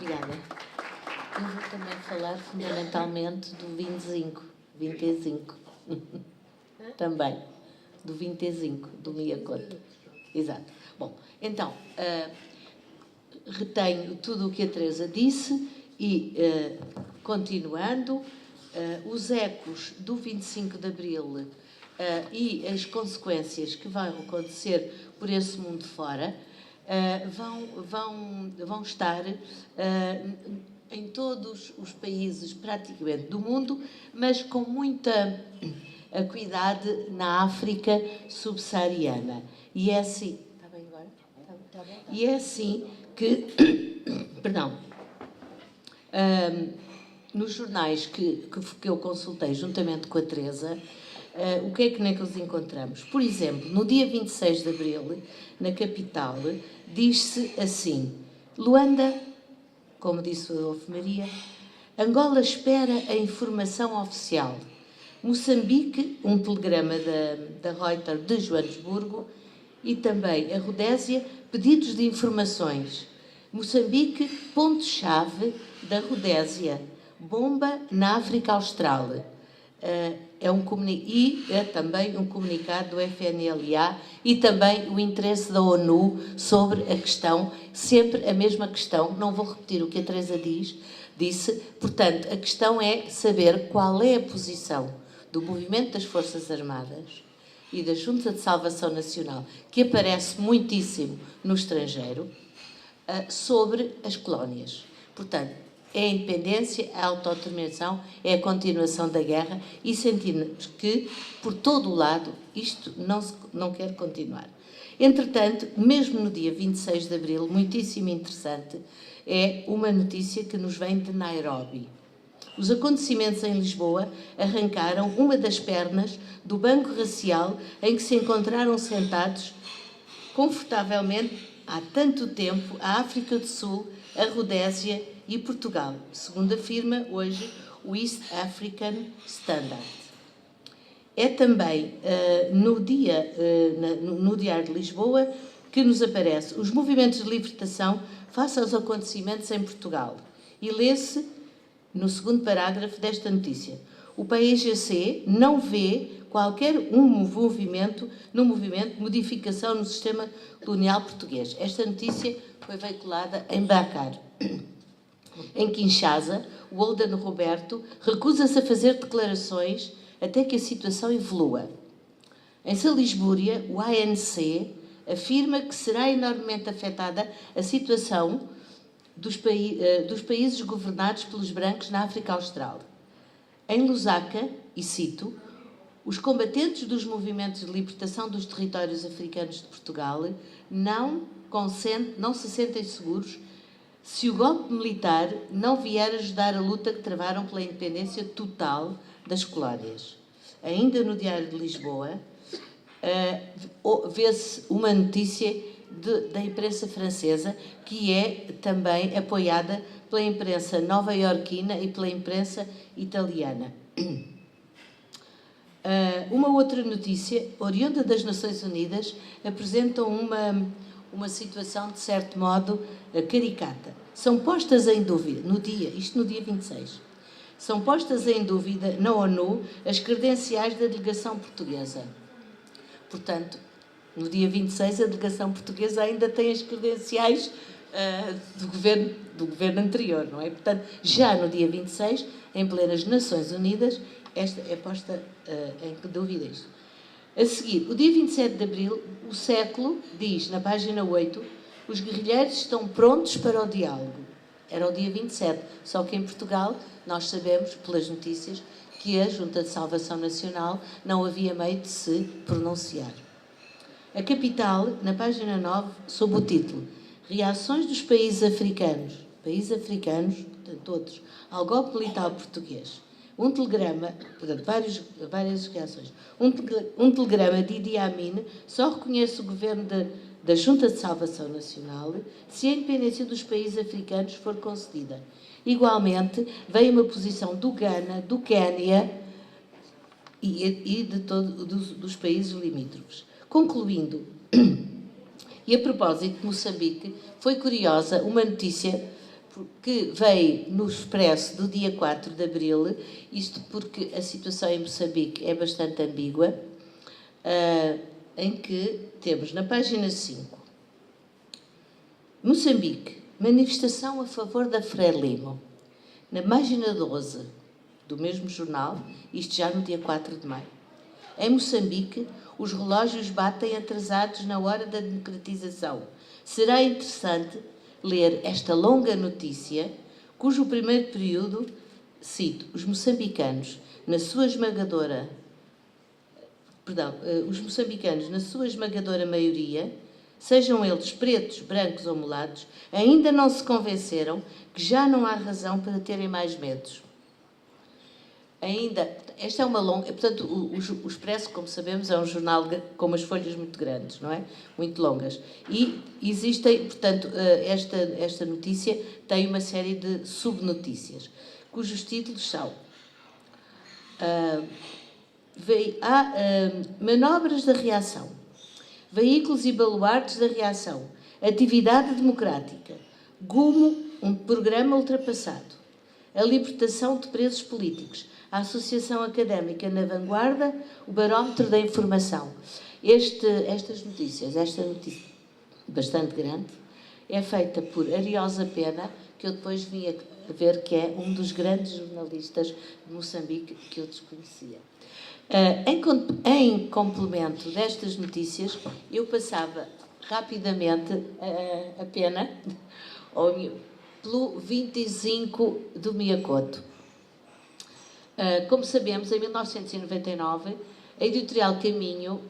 Obrigada. Eu vou também falar fundamentalmente do 25. Também. Do 25, do Miyakoto. Exato. Bom, então, retenho tudo o que a Teresa disse e, continuando, os ecos do 25 de Abril e as consequências que vão acontecer por esse mundo fora vão estar em todos os países praticamente do mundo, mas com muita acuidade na África subsaariana. E é assim... Está bem agora? Está bem. E é assim que... Perdão. Nos jornais que eu consultei juntamente com a Teresa, o que é que nós encontramos? Por exemplo, no dia 26 de Abril, na capital, diz-se assim: Luanda, como disse o Adolfo Maria, Angola espera a informação oficial. Moçambique, um telegrama da Reuters de Joanesburgo, e também a Rodésia, pedidos de informações. Moçambique, ponto-chave da Rodésia, bomba na África Austral. E é também um comunicado do FNLA e também o interesse da ONU sobre a questão, sempre a mesma questão, não vou repetir o que a Teresa disse, portanto, a questão é saber qual é a posição do movimento das Forças Armadas e da Junta de Salvação Nacional, que aparece muitíssimo no estrangeiro, sobre as colónias. Portanto, é a independência, a autodeterminação, é a continuação da guerra e sentimos que, por todo o lado, isto não quer continuar. Entretanto, mesmo no dia 26 de Abril, muitíssimo interessante, é uma notícia que nos vem de Nairobi. Os acontecimentos em Lisboa arrancaram uma das pernas do banco racial em que se encontraram sentados confortavelmente há tanto tempo a África do Sul, a Rodésia e Portugal, segundo afirma hoje o East African Standard. É também no Diário de Lisboa que nos aparece os movimentos de libertação face aos acontecimentos em Portugal. E lê-se no segundo parágrafo desta notícia: o PAIGC não vê qualquer movimento de modificação no sistema colonial português. Esta notícia foi veiculada em Dakar. Em Kinshasa, o Oldan Roberto recusa-se a fazer declarações até que a situação evolua. Em Salisbúria, o ANC afirma que será enormemente afetada a situação dos países governados pelos brancos na África Austral. Em Lusaka, e cito, os combatentes dos movimentos de libertação dos territórios africanos de Portugal não se sentem seguros se o golpe militar não vier ajudar a luta que travaram pela independência total das colónias. Ainda no Diário de Lisboa, vê-se uma notícia da imprensa francesa, que é também apoiada pela imprensa nova-iorquina e pela imprensa italiana. Uma outra notícia, oriunda das Nações Unidas, apresenta uma situação, de certo modo, caricata. São postas em dúvida, no dia 26, são postas em dúvida na ONU as credenciais da delegação portuguesa. Portanto, no dia 26, a delegação portuguesa ainda tem as credenciais do governo anterior, não é? Portanto, já no dia 26, em plenas Nações Unidas, esta é posta em dúvida isto. A seguir, o dia 27 de Abril, o Século diz, na página 8, os guerrilheiros estão prontos para o diálogo. Era o dia 27, só que em Portugal nós sabemos, pelas notícias, que a Junta de Salvação Nacional não havia meio de se pronunciar. A Capital, na página 9, sob o título Reações dos países africanos, todos, ao golpe militar português. Um telegrama, portanto, várias reações. Um telegrama de Idi Amin só reconhece o governo da Junta de Salvação Nacional se a independência dos países africanos for concedida. Igualmente, veio uma posição do Ghana, do Quênia e de todos dos países limítrofes. Concluindo, e a propósito de Moçambique, foi curiosa uma notícia que veio no Expresso do dia 4 de abril, isto porque a situação em Moçambique é bastante ambígua, em que temos na página 5, Moçambique, manifestação a favor da Frelimo. Na página 12 do mesmo jornal, isto já no dia 4 de maio. Em Moçambique, os relógios batem atrasados na hora da democratização. Será interessante ler esta longa notícia, cujo primeiro período, cito, os moçambicanos, na sua esmagadora maioria, sejam eles pretos, brancos ou mulatos, ainda não se convenceram que já não há razão para terem mais medos. Esta é uma longa... Portanto, o Expresso, como sabemos, é um jornal com umas folhas muito grandes, não é? Muito longas. E existem, portanto, esta notícia tem uma série de subnotícias, cujos títulos são... manobras da reação, veículos e baluartes da reação, atividade democrática, Gumo, um programa ultrapassado, a libertação de presos políticos, a Associação Académica na Vanguarda, o Barómetro da Informação. Esta notícia bastante grande, é feita por Ariosa Pena, que eu depois vim a ver que é um dos grandes jornalistas de Moçambique que eu desconhecia. Em complemento destas notícias, eu passava rapidamente a pena pelo 25 do Miyakoto. Como sabemos, em 1999, a Editorial Caminho,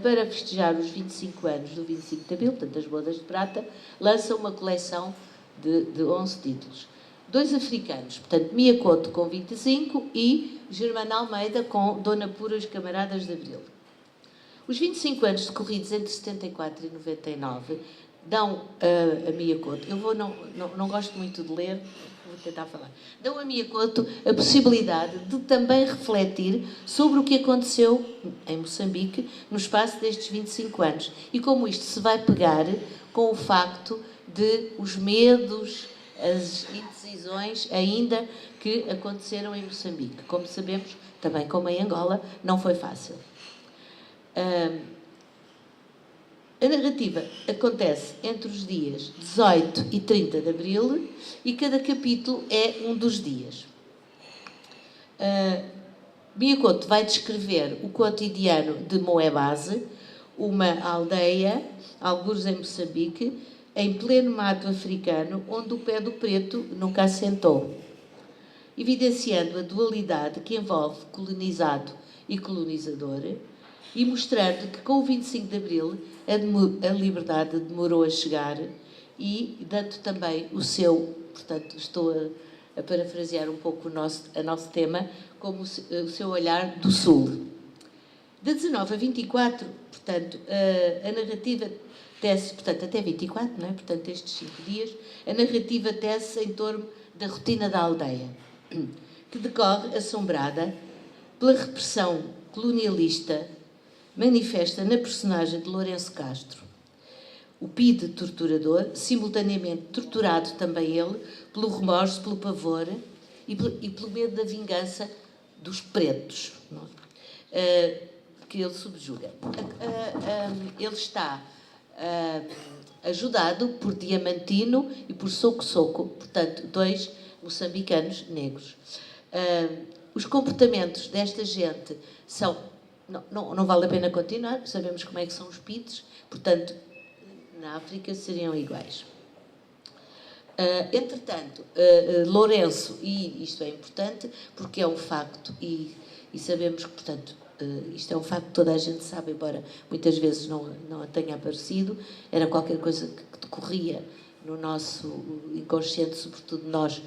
para festejar os 25 anos do 25 de Abril, portanto, as Bodas de Prata, lança uma coleção de 11 títulos. 2 africanos, portanto, Miyakoto com 25 e Germano Almeida com Dona Pura e os Camaradas de Abril. Os 25 anos decorridos entre 74 e 99 dão a Miyakoto, não gosto muito de ler, vou tentar falar, dão a Miyakoto a possibilidade de também refletir sobre o que aconteceu em Moçambique no espaço destes 25 anos e como isto se vai pegar com o facto de os medos, as indecisões ainda que aconteceram em Moçambique. Como sabemos, também como em Angola, não foi fácil. A narrativa acontece entre os dias 18 e 30 de abril e cada capítulo é um dos dias. Miyakoto vai descrever o cotidiano de Moebase, uma aldeia, algures em Moçambique, em pleno mato africano, onde o pé do preto nunca assentou, evidenciando a dualidade que envolve colonizado e colonizador e mostrando que com o 25 de Abril a liberdade demorou a chegar e dando também o seu, portanto, estou a parafrasear um pouco o nosso tema, como o seu olhar do Sul. De 19 a 24, portanto, a narrativa tece, portanto, até 24, não é? Portanto, estes 5 dias, a narrativa tece em torno da rotina da aldeia, que decorre assombrada pela repressão colonialista manifesta na personagem de Lourenço Castro, o PIDE torturador, simultaneamente torturado também ele, pelo remorso, pelo pavor e pelo medo da vingança dos pretos, que ele subjuga. Ele está ajudado por Diamantino e por Soco, portanto, 2 moçambicanos negros. Os comportamentos desta gente são... Não vale a pena continuar, sabemos como é que são os PIDs, portanto, na África seriam iguais. Entretanto, Lourenço, e isto é importante porque é um facto, e sabemos que, portanto, isto é um facto que toda a gente sabe, embora muitas vezes não tenha aparecido, era qualquer coisa que decorria no nosso inconsciente, sobretudo nós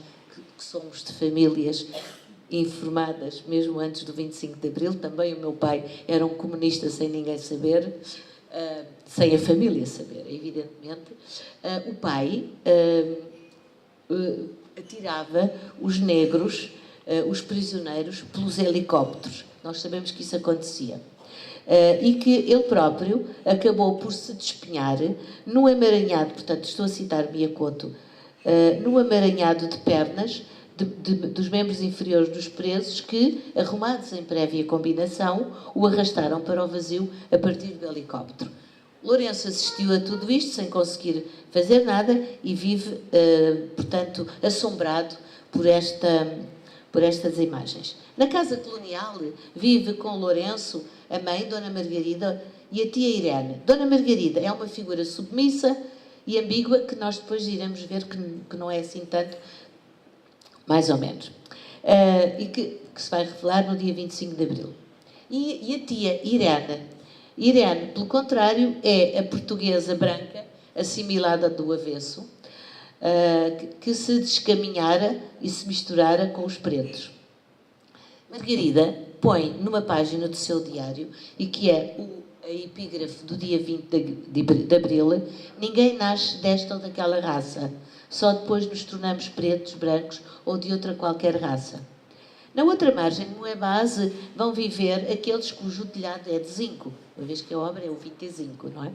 que somos de famílias informadas, mesmo antes do 25 de Abril. Também o meu pai era um comunista sem ninguém saber, sem a família saber, evidentemente. O pai atirava os negros, os prisioneiros, pelos helicópteros. Nós sabemos que isso acontecia. E que ele próprio acabou por se despenhar num emaranhado, portanto, estou a citar Miyakoto, no amaranhado de pernas dos membros inferiores dos presos que, arrumados em prévia combinação, o arrastaram para o vazio a partir do helicóptero. Lourenço assistiu a tudo isto sem conseguir fazer nada e vive, portanto, assombrado por estas imagens. Na casa colonial vive com Lourenço a mãe, Dona Margarida, e a tia Irene. Dona Margarida é uma figura submissa e ambígua que nós depois iremos ver que não é assim tanto, mais ou menos, e que se vai revelar no dia 25 de Abril. E a tia Irene, pelo contrário, é a portuguesa branca, assimilada do avesso, que se descaminhara e se misturara com os pretos. Margarida põe numa página do seu diário, e que é a epígrafe do dia 20 de Abril: ninguém nasce desta ou daquela raça, só depois nos tornamos pretos, brancos ou de outra qualquer raça. Na outra margem, no Moebase, vão viver aqueles cujo telhado é de zinco, uma vez que a obra é o 25, não é?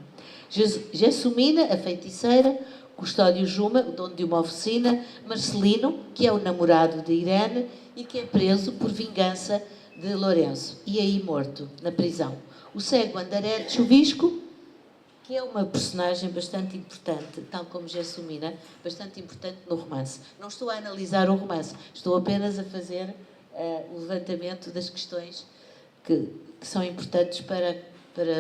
Gessumina, a feiticeira, Custódio Juma, o dono de uma oficina, Marcelino, que é o namorado de Irene e que é preso por vingança de Lourenço, e aí morto, na prisão. O cego Andaré de Chuvisco, que é uma personagem bastante importante, tal como Gessumina, bastante importante no romance. Não estou a analisar o romance, estou apenas a fazer o levantamento das questões que são importantes para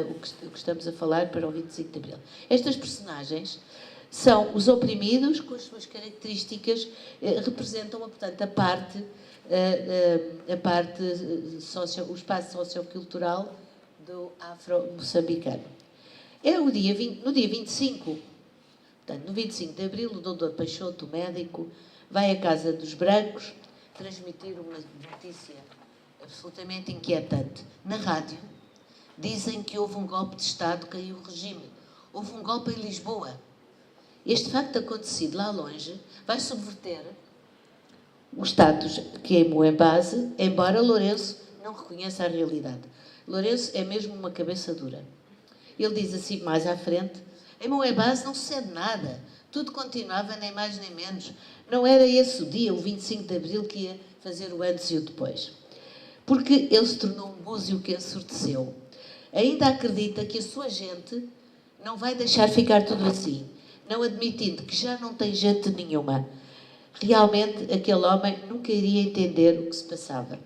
o que estamos a falar, para o 25 de Abril. Estas personagens são os oprimidos, com as suas características, representam, portanto, o espaço sociocultural do afro-moçambicano. No dia 25, portanto, no 25 de Abril, o Dr. Peixoto, o médico, vai à casa dos brancos transmitir uma notícia absolutamente inquietante. Na rádio, dizem que houve um golpe de Estado, caiu o regime. Houve um golpe em Lisboa. Este facto acontecido lá longe vai subverter o status que é em Moembase, embora Lourenço não reconheça a realidade. Lourenço é mesmo uma cabeça dura. Ele diz assim mais à frente: em Moembase não sucede nada, tudo continuava nem mais nem menos. Não era esse o dia, o 25 de Abril, que ia fazer o antes e o depois. Porque ele se tornou um búzio que ensurdeceu. Ainda acredita que a sua gente não vai deixar ficar tudo assim, não admitindo que já não tem gente nenhuma. Realmente, aquele homem nunca iria entender o que se passava.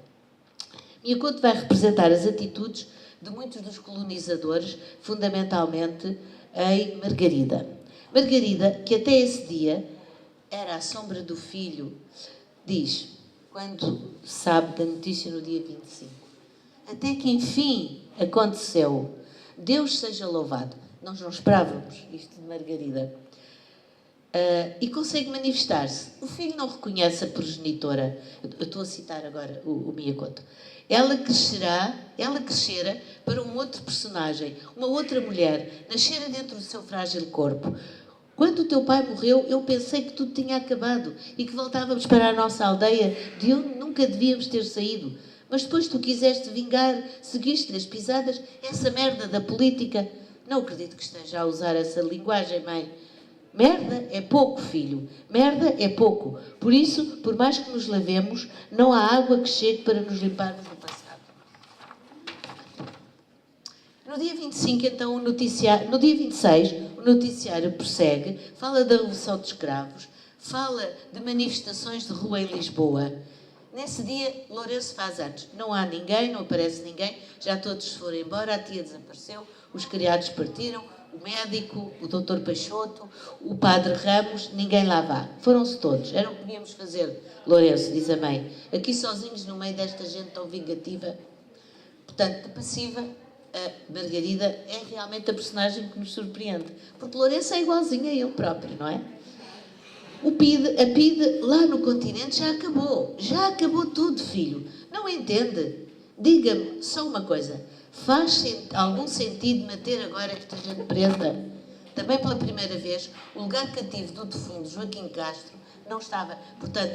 Miyakoto vai representar as atitudes de muitos dos colonizadores, fundamentalmente em Margarida. Margarida, que até esse dia era a sombra do filho, diz, quando sabe da notícia no dia 25, até que enfim aconteceu. Deus seja louvado. Nós não esperávamos isto de Margarida. E consegue manifestar-se. O filho não reconhece a progenitora. Eu estou a citar agora o Miyakoto. Ela crescera para um outro personagem, uma outra mulher, nascera dentro do seu frágil corpo. Quando o teu pai morreu, eu pensei que tudo tinha acabado e que voltávamos para a nossa aldeia, de onde nunca devíamos ter saído. Mas depois tu quiseste vingar, seguiste-lhe as pisadas, essa merda da política. Não acredito que esteja a usar essa linguagem, mãe. Merda é pouco, filho. Merda é pouco. Por isso, por mais que nos lavemos, não há água que chegue para nos limparmos do passado. No dia 25, então, no dia 26, o noticiário prossegue, fala da Revolução dos Escravos, fala de manifestações de rua em Lisboa. Nesse dia, Lourenço faz anos. Não há ninguém, não aparece ninguém, já todos se foram embora, a tia desapareceu, os criados partiram, o médico, o doutor Peixoto, o padre Ramos, ninguém lá vá. Foram-se todos. Era o que podíamos fazer, Lourenço, diz a mãe. Aqui sozinhos no meio desta gente tão vingativa. Portanto, de passiva, a Margarida é realmente a personagem que nos surpreende. Porque Lourenço é igualzinho a ele próprio, não é? A PIDE lá no continente já acabou. Já acabou tudo, filho. Não entende? Diga-me só uma coisa. Faz algum sentido manter agora esta gente presa? Também pela primeira vez, o lugar cativo do defunto Joaquim Castro não estava. Portanto,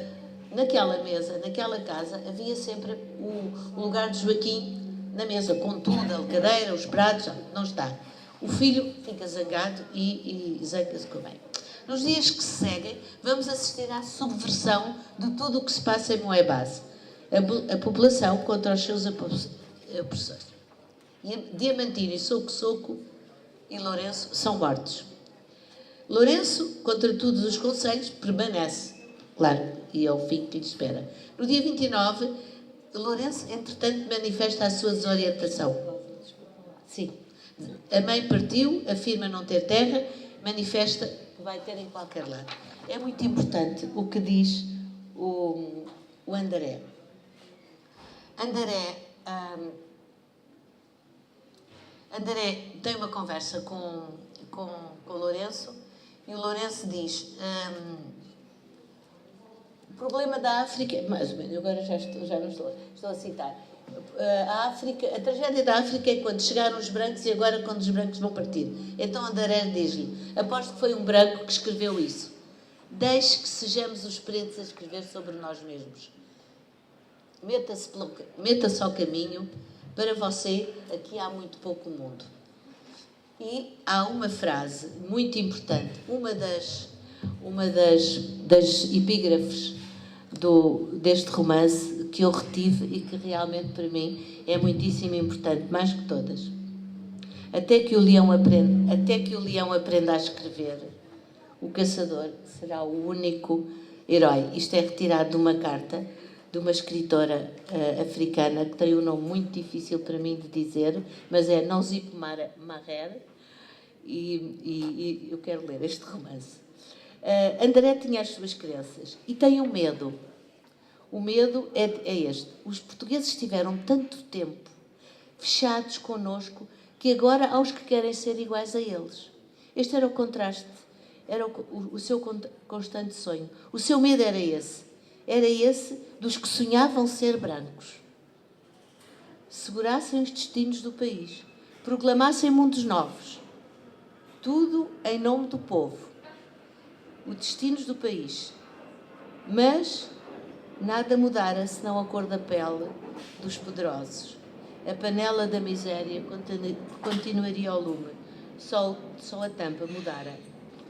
naquela mesa, naquela casa, havia sempre o lugar de Joaquim na mesa, com tudo, a cadeira, os pratos, não está. O filho fica zangado e zanga-se com a mãe. Nos dias que se seguem, vamos assistir à subversão de tudo o que se passa em Moebase. A população contra os seus opressores. Diamantino e Soco e Lourenço são mortos. Lourenço, contra todos os conselhos, permanece, claro, e é o fim que lhe espera. No dia 29, Lourenço, entretanto, manifesta a sua desorientação. Sim. A mãe partiu, afirma não ter terra, manifesta que vai ter em qualquer lado. É muito importante o que diz o Andaré. Andaré tem uma conversa com o Lourenço e o Lourenço diz o problema da África, mais ou menos, agora já não estou a citar, a tragédia da África é quando chegaram os brancos e agora quando os brancos vão partir. Então Andaré diz-lhe, aposto que foi um branco que escreveu isso. Deixe que sejamos os pretos a escrever sobre nós mesmos. Meta-se ao caminho, para você aqui há muito pouco mundo. E há uma frase muito importante, uma das epígrafes deste romance que eu retive e que realmente para mim é muitíssimo importante, mais que todas. Até que o leão aprenda a escrever, o caçador será o único herói. Isto é retirado de uma carta de uma escritora africana que tem um nome muito difícil para mim de dizer, mas é Nozip Maher, e eu quero ler este romance. Andaré tinha as suas crenças e tem um medo. O medo é este. Os portugueses tiveram tanto tempo fechados connosco que agora há os que querem ser iguais a eles. Este era o contraste, era o seu constante sonho. O seu medo era esse. Era esse dos que sonhavam ser brancos. Segurassem os destinos do país. Proclamassem mundos novos. Tudo em nome do povo. Os destinos do país. Mas nada mudara senão a cor da pele dos poderosos. A panela da miséria continuaria ao lume. Só a tampa mudara.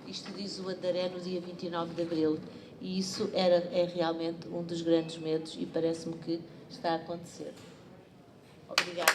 Isto diz o Andaré no dia 29 de abril. E isso é realmente um dos grandes medos e parece-me que está a acontecer. Obrigada.